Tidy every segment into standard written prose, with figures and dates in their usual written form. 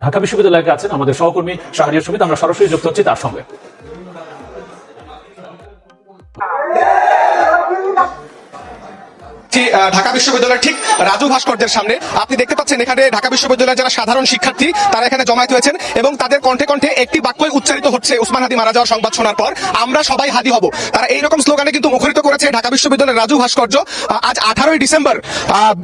ঢাকা বিশ্ববিদ্যালয়ে আছেন আমাদের সহকর্মী শাহরিয়ার সুমিত। আমরা সরাসরি যুক্ত হচ্ছি তার সঙ্গে। ঢাকা বিশ্ববিদ্যালয়ের ঠিক রাজু ভাস্কর্যের সামনে আপনি দেখতে পাচ্ছেন এখানে ঢাকা বিশ্ববিদ্যালয়ের যারা সাধারণ শিক্ষার্থী তারা এখানে জমায়েত হয়েছেন এবং তাদের কণ্ঠে কণ্ঠে একটি বাক্যই উচ্চারিত হচ্ছে ওসমান হাদি মারা যাওয়ার সংবাদ শোনার পর, আমরা সবাই হাদি হব। তারা এইরকম স্লোগানে কিন্তু মুখরিত করেছে ঢাকা বিশ্ববিদ্যালয়ের রাজু ভাস্কর্য। আজ 18ই ডিসেম্বর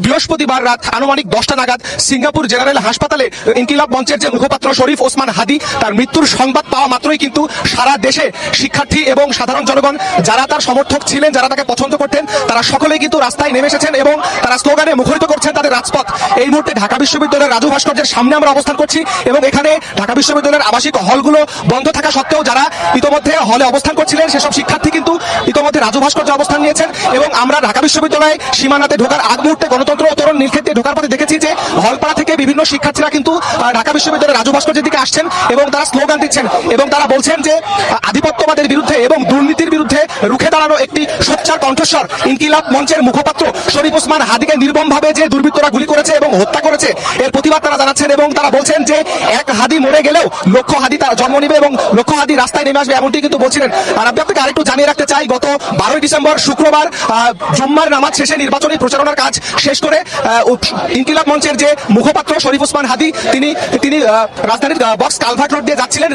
বৃহস্পতিবার রাত আনুমানিক 10টা নাগাদ সিঙ্গাপুর জেনারেল হাসপাতালে ইনকিলাব মঞ্চের যে মুখপাত্র শরীফ ওসমান হাদি তার মৃত্যুর সংবাদ পাওয়া মাত্রই কিন্তু সারা দেশে শিক্ষার্থী এবং সাধারণ জনগণ যারা তার সমর্থক ছিলেন, যারা তাকে পছন্দ করতেন, তারা সকলেই কিন্তু রাস্তায় নেমে এসেছেন এবং তারা স্লোগানে মুখরিত করছেন তাদের রাজপথ। এই মুহূর্তে ঢাকা বিশ্ববিদ্যালয়ের রাজু ভাস্কর্যের সামনে আমরা অবস্থান করছি এবং এখানে ঢাকা বিশ্ববিদ্যালয়ের আবাসিক হলগুলো বন্ধ থাকা সত্ত্বেও যারা ইতোমধ্যে হলে অবস্থান করছিলেন সেসব শিক্ষার্থী কিন্তু ইতোমধ্যে রাজু ভাস্কর্যে অবস্থান নিয়েছেন এবং আমরা ঢাকা বিশ্ববিদ্যালয়ে সীমানাতে ঢোকার আগ মুহূর্তে গণতন্ত্র উত্তরণ নীলক্ষেত্রে ঢোকার পথে দেখেছি যে হলপাড়া থেকে বিভিন্ন শিক্ষার্থীরা কিন্তু ঢাকা বিশ্ববিদ্যালয়ের রাজু ভাস্কর্যের দিকে আসছেন এবং তারা স্লোগান দিচ্ছেন এবং তারা বলছেন যে আধিপত্যবাদের বিরুদ্ধে এবং দুর্নীতির বিরুদ্ধে রুখে দাঁড়ানো একটি সোচ্চার কণ্ঠস্বর ইনকিলাব মঞ্চের মুখপাত্র শরীফ ওসমান হাদিকে নির্মমভাবে যে দুর্বৃত্তরা গুলি করেছে এবং হত্যা করেছে এর প্রতিবাদ তারা জানাচ্ছেন এবং তারা বলছেন যে এক হাদি মরে গেলেও লক্ষ হাদি তার জন্ম নিবে এবং লক্ষ হাদি রাস্তায় নেমে আসবে, এমনটি কিন্তু বলছিলেন। আর আমি আপনাকে আরেকটু জানিয়ে রাখতে চাই, গত 12ই ডিসেম্বর শুক্রবার জুম্মার নামাজ শেষে নির্বাচনী প্রচারণার কাজ শেষ করে ইনকিলাব মঞ্চের যে মুখপাত্র শরীফ ওসমান হাদি তিনি রাজধানীর বক্স কালভার্ট রোড দিয়ে যাচ্ছিলেন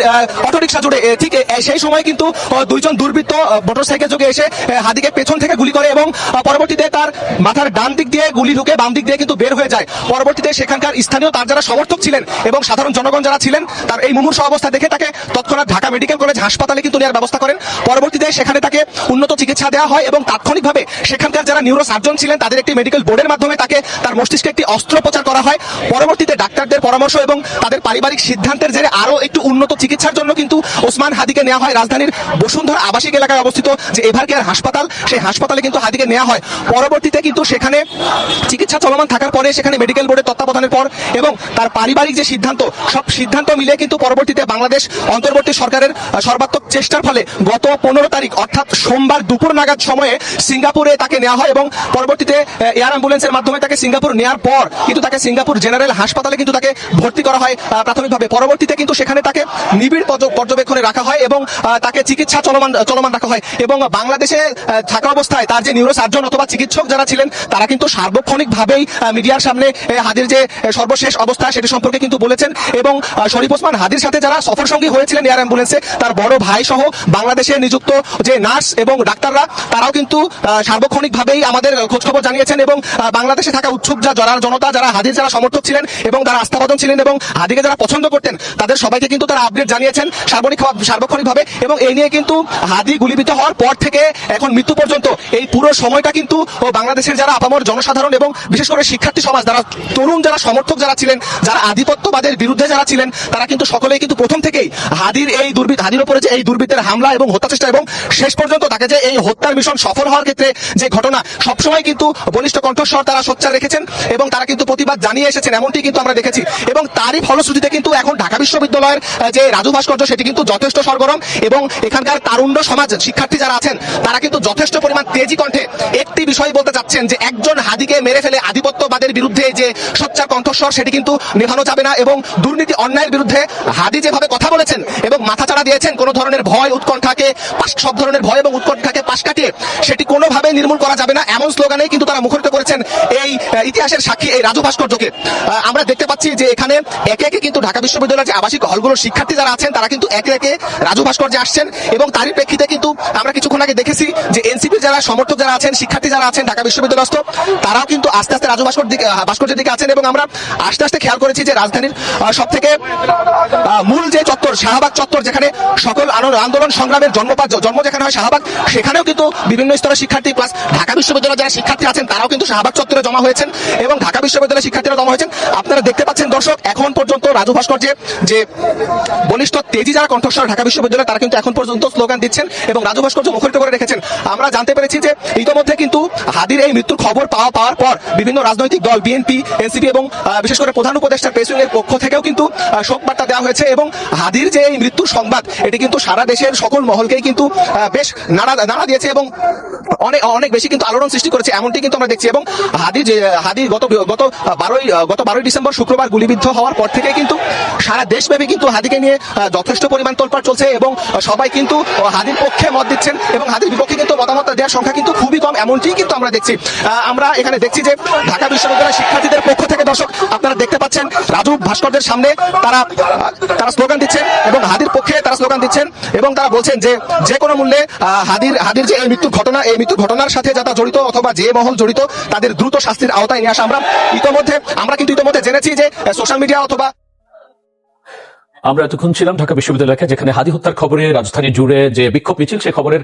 অটোরিকশা জুড়ে। ঠিক সেই সময় কিন্তু দুইজন দুর্বৃত্ত মোটরসাইকেল যোগে এসে হাদিকে পেছন থেকে গুলি করে এবং পরবর্তীতে তার মাথার ডান দিক দিয়ে গুলি ঢুকে বাম দিক দিয়ে কিন্তু বের হয়ে যায়। পরবর্তীতে সেখানকার স্থানীয় তার যারা সমর্থক ছিলেন এবং সাধারণ জনগণ যারা ছিলেন তার এই মুমূর্ষু অবস্থা দেখে তাকে তৎক্ষণাৎ ঢাকা মেডিকেল কলেজ হাসপাতালে কিন্তু নেওয়ার ব্যবস্থা করেন। পরবর্তীতে সেখানে তাকে উন্নত চিকিৎসা দেওয়া হয় এবং তাৎক্ষণিকভাবে সেখানকার যারা নিউরো সার্জন ছিলেন তাদের একটি মেডিকেল বোর্ডের মাধ্যমে তাকে তার মস্তিষ্কে একটি অস্ত্রোপচার করা হয়। পরবর্তীতে ডাক্তারদের পরামর্শ এবং তাদের পারিবারিক সিদ্ধান্তের জেরে আরো একটু উন্নত চিকিৎসার জন্য কিন্তু ওসমান হাদিকে নেওয়া হয় রাজধানীর বসুন্ধরা আবাসিক এলাকায় অবস্থিত যে এভার কেয়ার হাসপাতাল, সেই হাসপাতালে কিন্তু হাদিকে নেওয়া হয়। পরবর্তীতে কিন্তু সেখানে চিকিৎসা চলমান থাকার পরে সেখানে মেডিকেল বোর্ডের তত্ত্বাবধানের পর এবং তার পারিবারিক যে সিদ্ধান্ত, সব সিদ্ধান্ত মিলে কিন্তু পরবর্তীতে বাংলাদেশ অন্তর্বর্তী সরকারের সর্বাত্মক চেষ্টার ফলে গত 15 তারিখ অর্থাৎ সোমবার দুপুর নাগাদ সময়ে সিঙ্গাপুরে তাকে নেওয়া হয় এবং পরবর্তীতে এয়ার অ্যাম্বুলেন্সের মাধ্যমে তাকে সিঙ্গাপুর নেওয়ার পর কিন্তু তাকে সিঙ্গাপুর জেনারেল হাসপাতালে কিন্তু তাকে ভর্তি করা হয় প্রাথমিকভাবে। পরবর্তীতে কিন্তু সেখানে তাকে নিবিড় পর্যবেক্ষণে রাখা হয় এবং তাকে চিকিৎসা চলমান রাখা হয় এবং বাংলাদেশে থাকা অবস্থায় তার যে নিউরো সার্জন অথবা চিকিৎসক যারা ছিলেন তারা কিন্তু সার্বক্ষণিকভাবেই মিডিয়ার সামনে হাদির যে সর্বশেষ অবস্থা সেটি সম্পর্কে কিন্তু বলেছেন এবং শরীফ ওসমান হাদির সাথে যারা সফর সঙ্গী হয়েছিলেন এয়ার অ্যাম্বুলেন্সে তার বড় ভাই সহ বাংলাদেশে নিযুক্ত যে নার্স এবং ডাক্তাররা তারাও কিন্তু সার্বক্ষণিকভাবেই আমাদের খোঁজখবর জানিয়েছেন এবং বাংলাদেশে থাকা উৎসুক জনতা যারা হাদির যারা সমর্থক ছিলেন এবং যারা আস্থাভাজন ছিলেন এবং হাদিকে যারা পছন্দ করতেন তাদের সবাইকে কিন্তু তারা আপডেট জানিয়েছেন সার্বক্ষণিকভাবে এবং এই নিয়ে কিন্তু হাদি গুলিবিদ্ধ হওয়ার পর থেকে এখন মৃত্যু পর্যন্ত এই পুরো সময়টা কিন্তু বাংলাদেশের যারা আপামর জনসাধারণ এবং বিশেষ করে শিক্ষার্থী সমাজ, যারা তরুণ, যারা সমর্থক যারা ছিলেন, যারা আধিপত্যবাদের বিরুদ্ধে যারা ছিলেন, তারা কিন্তু সকলেই কিন্তু প্রথম থেকেই হাদির উপরে যে এই দুর্বৃত্তের হামলা এবং হত্যা চেষ্টা এবং শেষ পর্যন্ত তাকে যে এই হত্যার মিশন সফল হওয়ার ক্ষেত্রে যে ঘটনা সবসময় কিন্তু বলিষ্ঠ কণ্ঠস্বর তারা সোচ্চার রেখেছেন এবং তারা কিন্তু প্রতিবাদ জানিয়ে এসেছেন, এমনটি কিন্তু আমরা দেখেছি এবং তারই ফলশ্রুতিতে কিন্তু এখন ঢাকা বিশ্ববিদ্যালয়ের যে রাজু ভাস্কর্য সেটি কিন্তু যথেষ্ট সরগরম এবং এখানকার তারুণ্য সমাজ শিক্ষার্থী যারা আছেন তারা কিন্তু যথেষ্ট পরিমাণ তেজি কণ্ঠে একটি বিষয় বলতে চাচ্ছেন যে একজন হাদিকে মেরে ফেলে আধিপত্যবাদের বিরুদ্ধে যে সোচ্চার কণ্ঠস্বর সেটি কিন্তু নেভানো যাবে না এবং দুর্নীতি অন্যায়ের বিরুদ্ধে হাদি যেভাবে কথা বলেছেন এবং মাথাচাড়া দিয়েছেন কোনো ধরনের ভয় উৎকণ্ঠাকে সব ধরনের ভয় এবং উৎকণ্ঠাকে পাশ কাটিয়ে সেটি কোনোভাবে নির্মূল করা যাবে না এমন স্লোগানেই কিন্তু তারা মুখরিত করেছেন এই ইতিহাসের সাক্ষী এই রাজু ভাস্কর্যকে। আমরা দেখতে পাচ্ছি যে এখানে একে একে কিন্তু ঢাকা বিশ্ববিদ্যালয়ের যে আবাসিক হলগুলোর শিক্ষার্থী যারা আছেন তারা কিন্তু একে একে রাজু ভাস্কর্যে আসছেন এবং তারই প্রেক্ষিতে কিন্তু আমরা কিছুক্ষণ আগে দেখেছি যে এনসিপির যারা সমর্থক যারা আছেন, শিক্ষার্থী যারা আছেন ঢাকা বিশ্ববিদ্যালয়স্থ, তারাও কিন্তু আস্তে আস্তে রাজু ভাস্কর্যের দিকে আছেন এবং আমরা আস্তে আস্তে খেয়াল করেছি যে রাজধানীর সব থেকে মূল যে চত্বর শাহবাগ চত্বর, যেখানে সকল আন্দোলন সংগ্রামের জন্ম যেখানে হয় শাহবাগ, সেখানেও কিন্তু বিভিন্ন স্তরের শিক্ষার্থী প্লাস ঢাকা বিশ্ববিদ্যালয়ের যারা শিক্ষার্থী আছেন তারাও কিন্তু শাহবাগ চত্বরে জমা হয়েছেন এবং ঢাকা বিশ্ববিদ্যালয়ের শিক্ষার্থীরা জমা হয়েছেন। আপনারা দেখতে পাচ্ছেন দর্শক, এখন পর্যন্ত রাজু ভাস্কর্যে যে বলিষ্ঠ তেজি যারা কণ্ঠস্বর ঢাকা বিশ্ববিদ্যালয় তারা কিন্তু এখন পর্যন্ত স্লোগান দিচ্ছেন এবং রাজু ভাস্কর্য মুখরিত করে রেখেছেন। আমরা জানতে পেরেছি যে ইতোমধ্যে কিন্তু হাদির হাদির এই মৃত্যুর খবর পাওয়ার পর বিভিন্ন রাজনৈতিক দল বিএনপি, এনসিপি এবং বিশেষ করে প্রধান উপদেষ্টা প্রেস উইংয়ের পক্ষ থেকেও কিন্তু শোক বার্তা দেওয়া হয়েছে এবং হাদির যে এই মৃত্যুর সংবাদ এটি কিন্তু সারা দেশের সকল মহলকেই কিন্তু বেশ নাড়া দিয়েছে এবং অনেক বেশি কিন্তু আলোড়ন সৃষ্টি করেছে, এমনটি কিন্তু আমরা দেখছি। এবং হাদি গত 12 ডিসেম্বর শুক্রবার গুলিবিদ্ধ হওয়ার পর থেকে কিন্তু সারা দেশব্যাপী কিন্তু হাদিকে নিয়ে যথেষ্ট পরিমাণ তোলপাড় চলছে এবং সবাই কিন্তু হাদির পক্ষে মত দিচ্ছেন এবং হাদির বিপক্ষে কিন্তু মতামত দেওয়ার সংখ্যা কিন্তু খুবই কম, এমনটি কিন্তু আমরা দেখছি। আমরা এখানে দেখছি যে ঢাকা বিশ্ববিদ্যালয়ের শিক্ষার্থীদের পক্ষ থেকে দর্শক আপনারা দেখতে পাচ্ছেন রাজু ভাস্কর্যের সামনে তারা স্লোগান দিচ্ছেন এবং হাদির পক্ষে তারা স্লোগান দিচ্ছেন এবং তারা বলছেন যে কোনো মূল্যে হাদির যে এই মৃত্যুর ঘটনা, এই মৃত্যুর ঘটনার সাথে যারা জড়িত অথবা যে মহল জড়িত তাদের দ্রুত শাস্তির আওতায় নিয়ে আসা। আমরা কিন্তু ইতোমধ্যে জেনেছি যে সোশ্যাল মিডিয়া অথবা আমরা এতক্ষণ ছিলাম ঢাকা বিশ্ববিদ্যালয়ে, যেখানে হাদি হত্যার খবরে রাজধানী জুড়ে যে বিক্ষোভ মিছিল, সে খবরের